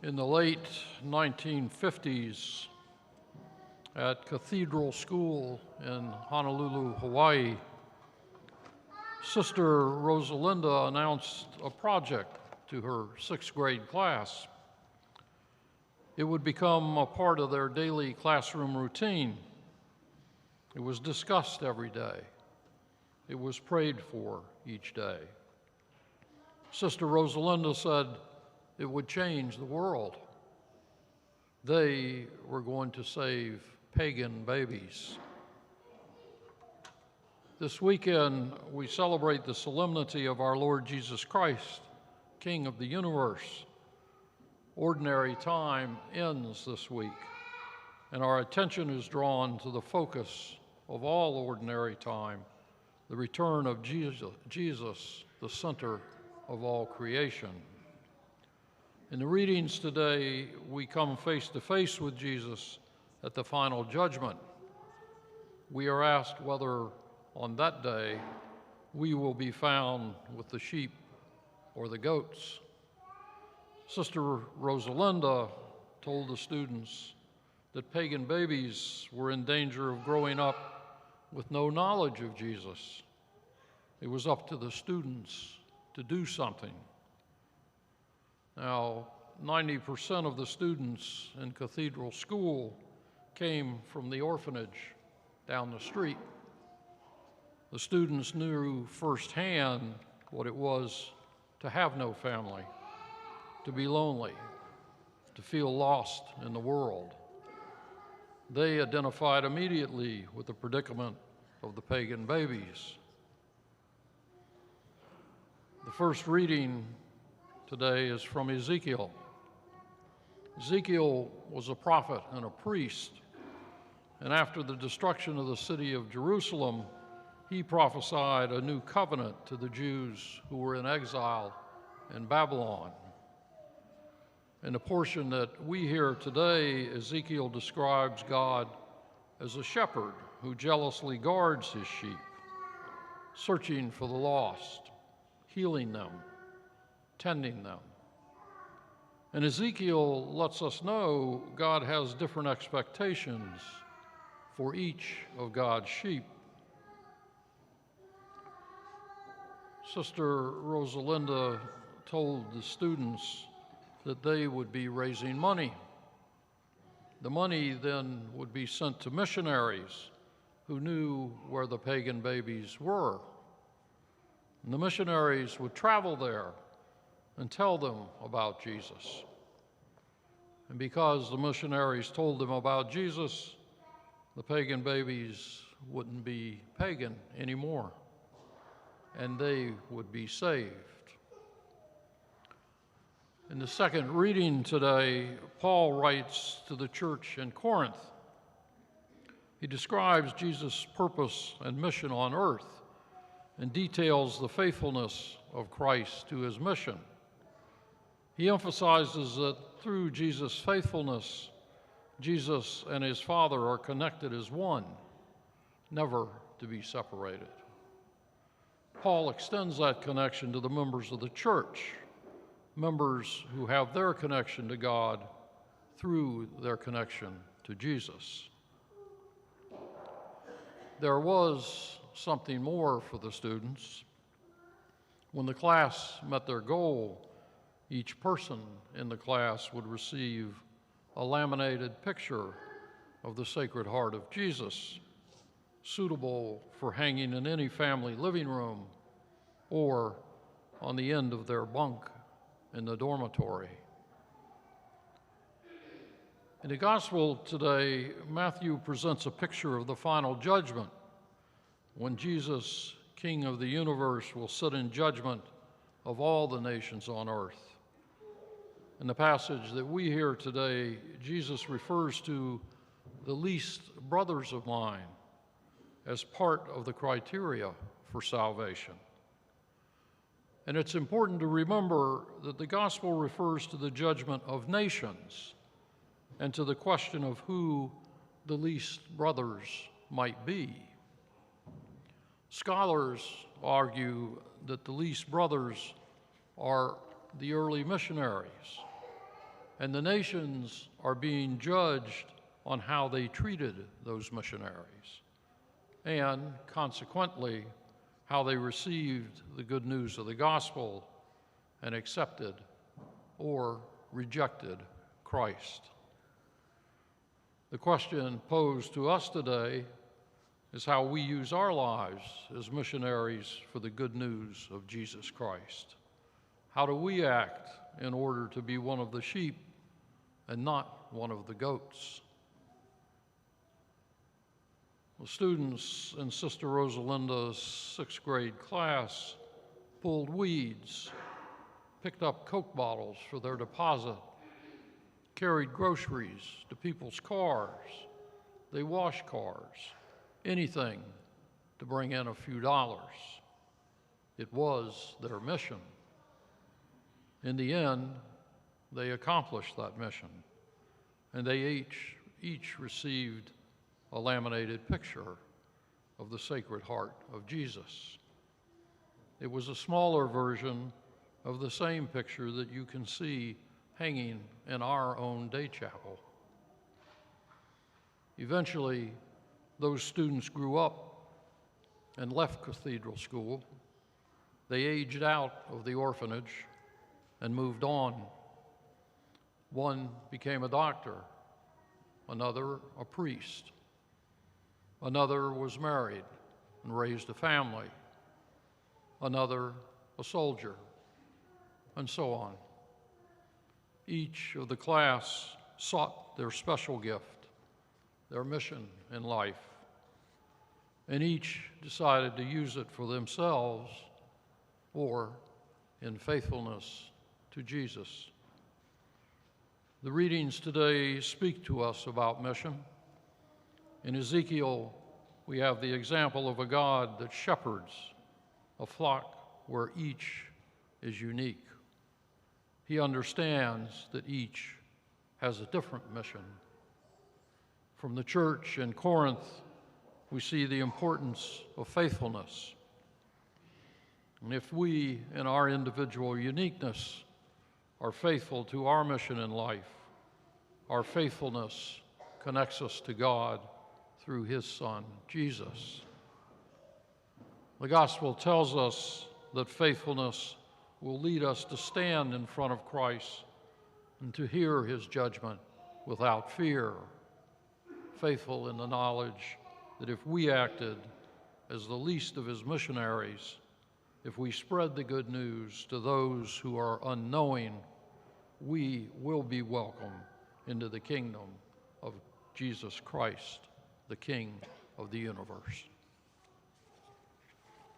In the late 1950s, at Cathedral School in Honolulu, Hawaii, Sister Rosalinda announced a project to her sixth grade class. It would become a part of their daily classroom routine. It was discussed every day. It was prayed for each day. Sister Rosalinda said it would change the world. They were going to save pagan babies. This weekend, we celebrate the solemnity of our Lord Jesus Christ, King of the universe. Ordinary time ends this week, and our attention is drawn to the focus of all ordinary time, the return of Jesus, the center of all creation. In the readings today, we come face to face with Jesus at the final judgment. We are asked whether on that day we will be found with the sheep or the goats. Sister Rosalinda told the students that pagan babies were in danger of growing up with no knowledge of Jesus. It was up to the students to do something. Now, 90% of the students in Cathedral School came from the orphanage down the street. The students knew firsthand what it was to have no family, to be lonely, to feel lost in the world. They identified immediately with the predicament of the pagan babies. The first reading today is from Ezekiel. Ezekiel was a prophet and a priest, and after the destruction of the city of Jerusalem, he prophesied a new covenant to the Jews who were in exile in Babylon. In the portion that we hear today, Ezekiel describes God as a shepherd who jealously guards his sheep, searching for the lost, healing them, tending them. And Ezekiel lets us know God has different expectations for each of God's sheep. Sister Rosalinda told the students that they would be raising money. The money then would be sent to missionaries who knew where the pagan babies were. And the missionaries would travel there and tell them about Jesus. And because the missionaries told them about Jesus, the pagan babies wouldn't be pagan anymore, and they would be saved. In the second reading today, Paul writes to the church in Corinth. He describes Jesus' purpose and mission on earth and details the faithfulness of Christ to his mission. He emphasizes that through Jesus' faithfulness, Jesus and his Father are connected as one, never to be separated. Paul extends that connection to the members of the church, members who have their connection to God through their connection to Jesus. There was something more for the students. When the class met their goal, each person in the class would receive a laminated picture of the Sacred Heart of Jesus, suitable for hanging in any family living room or on the end of their bunk in the dormitory. In the gospel today, Matthew presents a picture of the final judgment, when Jesus, King of the universe, will sit in judgment of all the nations on earth. In the passage that we hear today, Jesus refers to the least brothers of mine as part of the criteria for salvation. And it's important to remember that the gospel refers to the judgment of nations and to the question of who the least brothers might be. Scholars argue that the least brothers are the early missionaries, And the nations are being judged on how they treated those missionaries, and consequently, how they received the good news of the gospel and accepted or rejected Christ. The question posed to us today is how we use our lives as missionaries for the good news of Jesus Christ. How do we act in order to be one of the sheep and not one of the goats? The students in Sister Rosalinda's 6th grade class pulled weeds, picked up Coke bottles for their deposit, carried groceries to people's cars. They washed cars, anything to bring in a few dollars. It was their mission. In the end, they accomplished that mission, and they each received a laminated picture of the Sacred Heart of Jesus. It was a smaller version of the same picture that you can see hanging in our own day chapel. Eventually, those students grew up and left Cathedral School. They aged out of the orphanage and moved on. One became a doctor, another a priest. Another was married and raised a family. Another a soldier, and so on. Each of the class sought their special gift, their mission in life, and each decided to use it for themselves or in faithfulness to Jesus. The readings today speak to us about mission. In Ezekiel, we have the example of a God that shepherds a flock where each is unique. He understands that each has a different mission. From the church in Corinth, we see the importance of faithfulness. And if we, in our individual uniqueness, are faithful to our mission in life, our faithfulness connects us to God through his Son, Jesus. The gospel tells us that faithfulness will lead us to stand in front of Christ and to hear his judgment without fear, faithful in the knowledge that if we acted as the least of his missionaries, if we spread the good news to those who are unknowing, we will be welcome into the kingdom of Jesus Christ, the King of the universe.